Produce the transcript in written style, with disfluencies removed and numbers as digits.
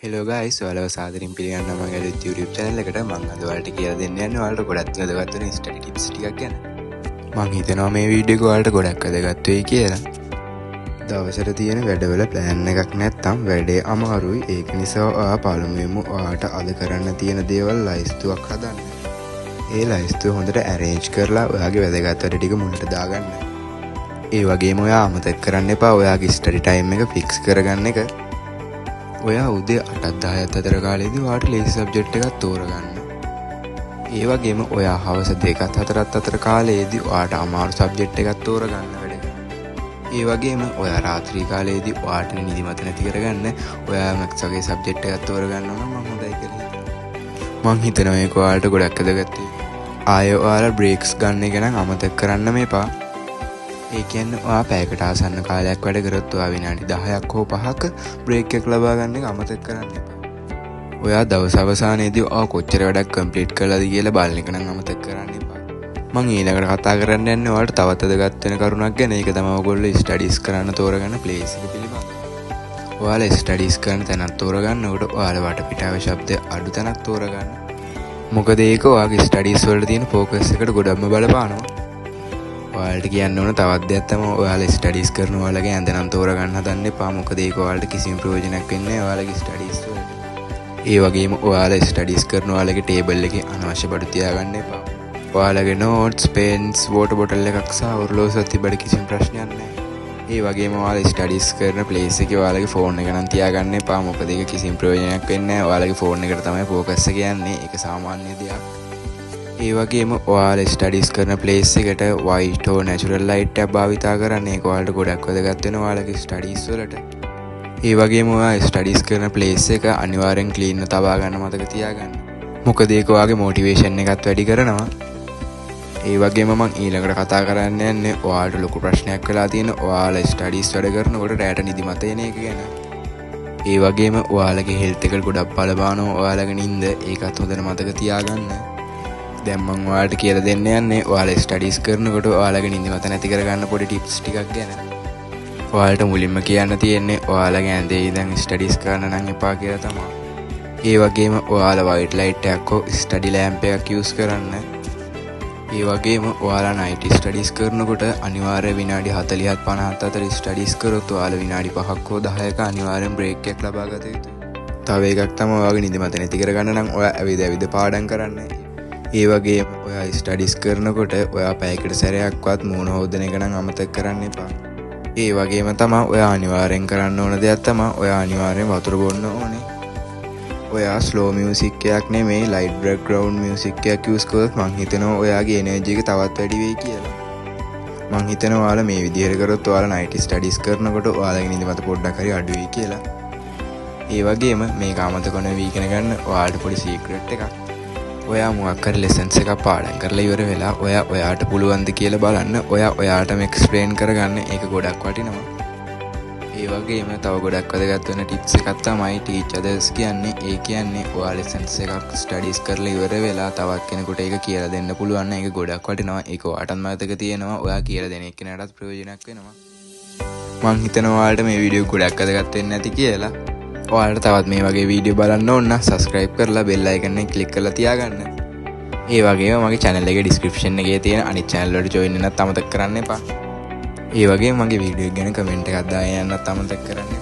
Hello guys, ඔයාලව සාදරයෙන් පිළිගන්නවා මගේ අලුත් YouTube channel එකට. මම අද ඔයාලට කියලා දෙන්න යන්නේ ඔයාලට ගොඩක් වැදගත් වෙන study tips ටිකක් ගැන. මම හිතනවා මේ වීඩියෝ එක ඔයාලට ගොඩක් වැදගත් වෙයි කියලා. දවසට තියෙන වැඩවල plan එකක් නැත්නම් වැඩේ අමාරුයි. ඒක නිසා ඔයා පළමුවෙන්ම ඔයාට අද කරන්න තියෙන දේවල් ලයිස්තුවක් හදන්න. ඒ ලයිස්තුව හොඳට arrange කරලා ඔයාගේ වැදගත් වැඩ ටික මුලට දාගන්න. ඒ වගේම ඔයා අමතක කරන්න එපා ඔයාගේ study time එක fix කරගන්න එක. ඔයා උදේ 8:10 අතර කාලෙදී ඔයාට ලේසි සබ්ජෙක්ට් එකක් තෝරගන්න. ඒ වගේම ඔයා හවස 2:00 අතර කාලයේදී ඔයාට අමාරු සබ්ජෙක්ට් එකක් තෝරගන්න වැඩ කරන්න. ඒ වගේම ඔයා රාත්‍රී කාලයේදී ඔයාට නිදිමත නැති කරගන්න ඔයා මැක්ස් වගේ සබ්ජෙක්ට් එකක් තෝරගන්න ඕන මම හොඳයි කියලා හිතනවා. මං හිතනවා මේක ඔයාලට ගොඩක් වැදගත් වෙයි. ආයෙ ඔයාලා බ්‍රේක්ස් ගන්න එක නම් අමතක කරන්න මේපා. ඒ කියන්නේ ඔයා පැයකට ආසන්න කාලයක් වැඩ කරොත් ඔයා විනාඩි 10ක් හෝ 5ක බ්‍රේක් එකක් ලබා ගන්න එක අමතක කරන්න එපා. ඔයා දවස් අවසානයේදී ඔයා කොච්චර වැඩක් කම්ප්ලීට් කළාද කියලා බලන එක නම් අමතක කරන්න එපා. මම ඊළඟට කතා කරන්න යන්නේ ඔයාලට තවත් වැදගත් වෙන කරුණක් ගැන. ඒක තමයි ඔයගොල්ලෝ ස්ටඩීස් කරන්න තෝරගන්න ප්ලේස් එක පිළිබඳව. ඔයාලා ස්ටඩීස් කරන තැනක් තෝරගන්නකොට ඔයාලා වටපිටාවේ ශබ්ද අඩු තැනක් තෝරගන්න. මොකද ඒක ඔයාගේ ස්ටඩීස් වලට තියෙන ફોකස් එකට ගොඩක්ම බලපානවා. ඔයාලට කියන්න ඕන තවත් දෙයක් තමයි ඔයාලා ස්ටඩීස් කරන ඔයාලගේ ඇඳ නම් තෝරගන්න හදන්න එපා. මොකද ඒක ඔයාලට කිසිම ප්‍රයෝජනයක් වෙන්නේ නැහැ ඔයාලගේ ස්ටඩීස් වලට. ඒ වගේම ඔයාලා ස්ටඩීස් කරන ඔයාලගේ ටේබල් එකේ අනවශ්‍ය බඩු තියාගන්න එපා. ඔයාලගේ නෝට්ස්, පෙන්ස්, වෝටර් බොටල් එකක් සහ ඔරලෝසුවක් තිබ්බට කිසිම ප්‍රශ්නයක් නැහැ. ඒ වගේම ඔයාලා ස්ටඩීස් කරන ප්ලේස් එකේ ඔයාලගේ ෆෝන් එක නම් තියාගන්න එපා. මොකද ඒක කිසිම ප්‍රයෝජනයක් වෙන්නේ නැහැ. ඔයාලගේ ෆෝන් එකට තමයි ફોකස් එක යන්නේ. ඒක සාමාන්‍ය දෙයක්. ඒ වගේම ඔයාලා ස්ටඩීස් කරන ප්ලේස් එකට වයිට් හෝ නැචරල් ලයිට් එකක් භාවිතා කරන්න. ඒක ඔයාලට ගොඩක් වැදගත් වෙනවා ඔයාලගේ ස්ටඩීස් වලට. ඒ වගේම ඔයා ස්ටඩීස් කරන ප්ලේස් එක අනිවාර්යෙන් ක්ලීන්ව තබා ගන්න මතක තියාගන්න. මොකද ඒක ඔයාගේ මොටිවේෂන් එකත් වැඩි කරනවා. ඒ වගේම මම ඊළඟට කතා කරන්න යන්නේ ඔයාලට ලොකු ප්‍රශ්නයක් වෙලා තියෙන ඔයාලා ස්ටඩීස් වැඩ කරනකොට රැට නිදිමත එන එක ගැන. ඒ වගේම ඔයාලගේ හෙල්ත් එකට ගොඩක් බලපානවා ඔයාලගේ නිින්ද. ඒකත් හොඳට මතක තියාගන්න. දැන් මම ඔයාලට කියලා දෙන්න යන්නේ ඔයාලා ස්ටඩීස් කරනකොට ඔයාලගේ නිදිමත නැති කරගන්න පොඩි ටිප්ස් ටිකක් ගැන. ඔයාලට මුලින්ම කියන්න තියෙන්නේ ඔයාලගේ ඇඳේ ඉඳන් ස්ටඩීස් කරන්න නම් එපා කියලා තමයි. ඒ වගේම ඔයාලා වයිට් ලයිට් එකක් හෝ ස්ටඩි ලෑම්ප් එකක් යූස් කරන්න. ඒ වගේම ඔයාලා නයිට් ස්ටඩීස් කරනකොට අනිවාර්යයෙන් විනාඩි 40ත් 50ත් අතර ස්ටඩීස් කරොත් ඔයාලා විනාඩි 5ක් හෝ 10ක අනිවාර්යෙන් බ්‍රේක් එකක් ලබා ගත යුතුයි. තව එකක් තමයි ඔයාගේ නිදිමත නැති කරගන්න නම් ඔයා ඇවිද පාඩම් කරන්න. ඒ වගේ ඔයා ස්ටඩීස් කරනකොට ඔයා පැයකට සැරයක්වත් මූණ හොදන එක නම් අමතක කරන්න එපා. ඒ වගේම තමයි ඔයා අනිවාර්යෙන් කරන්න ඕන දෙයක් තමයි ඔයා අනිවාර්යෙන් වතුර බොන්න ඕනේ. ඔයා ස්ලෝ මියුසික් එකක් නෙමෙයි ලයිට් බෑග්ග්‍රවුන්ඩ් මියුසික් එකක් යූස් කරොත් මං හිතනවා ඔයාගේ එනර්ජි එක තවත් වැඩි වෙයි කියලා. මං හිතනවා ඔයාලා මේ විදිහට කරොත් ඔයාලා නයිට් ස්ටඩීස් කරනකොට ඔයාලගේ නිදිමත පොඩ්ඩක් හරි අඩු වෙයි කියලා. ඒ වගේම මේක අමතක නොවී ඉගෙන ගන්න ඔයාලට පොඩි සීක්‍රට් එකක්. ඔයා මොකක් හරි ලෙසන්ස් එකක් පාඩම් කරලා ඉවර වෙලා ඔයාට පුළුවන්ද කියලා බලන්න ඔයාටම එක්ස්ප්ලেইন කරගන්න. ඒක ගොඩක් වටිනවා. ඒ වගේම තව ගොඩක් වැදගත් වෙන ටිප්ස් එකක් තමයි ටීච් අදර්ස් කියන්නේ. ඒ කියන්නේ ඔයා ලෙසන්ස් එකක් ස්ටඩීස් කරලා ඉවර වෙලා තවත් කෙනෙකුට ඒක කියලා දෙන්න පුළුවන් නම් ඒක ගොඩක් වටිනවා. ඒක ඔයාටත් මතක තියෙනවා. ඔයා කියලා දෙන එක්කෙනාටත් ප්‍රයෝජනයක් වෙනවා. මං හිතනවා ඔයාලට මේ වීඩියෝ ගොඩක් වැදගත් වෙන්න ඇති කියලා. ඔයාලට තවත් මේ වගේ වීඩියෝ බලන්න ඕන නම් subscribe කරලා bell icon එක click කරලා තියාගන්න. ඒ වගේම මගේ channel එකේ description එකේ තියෙන අනිත් channel වලට join වෙන්නත් අමතක කරන්න එපා. ඒ වගේම මගේ වීඩියෝ එක ගැන comment එකක් දාගෙන යන්නත් අමතක කරන්න එපා.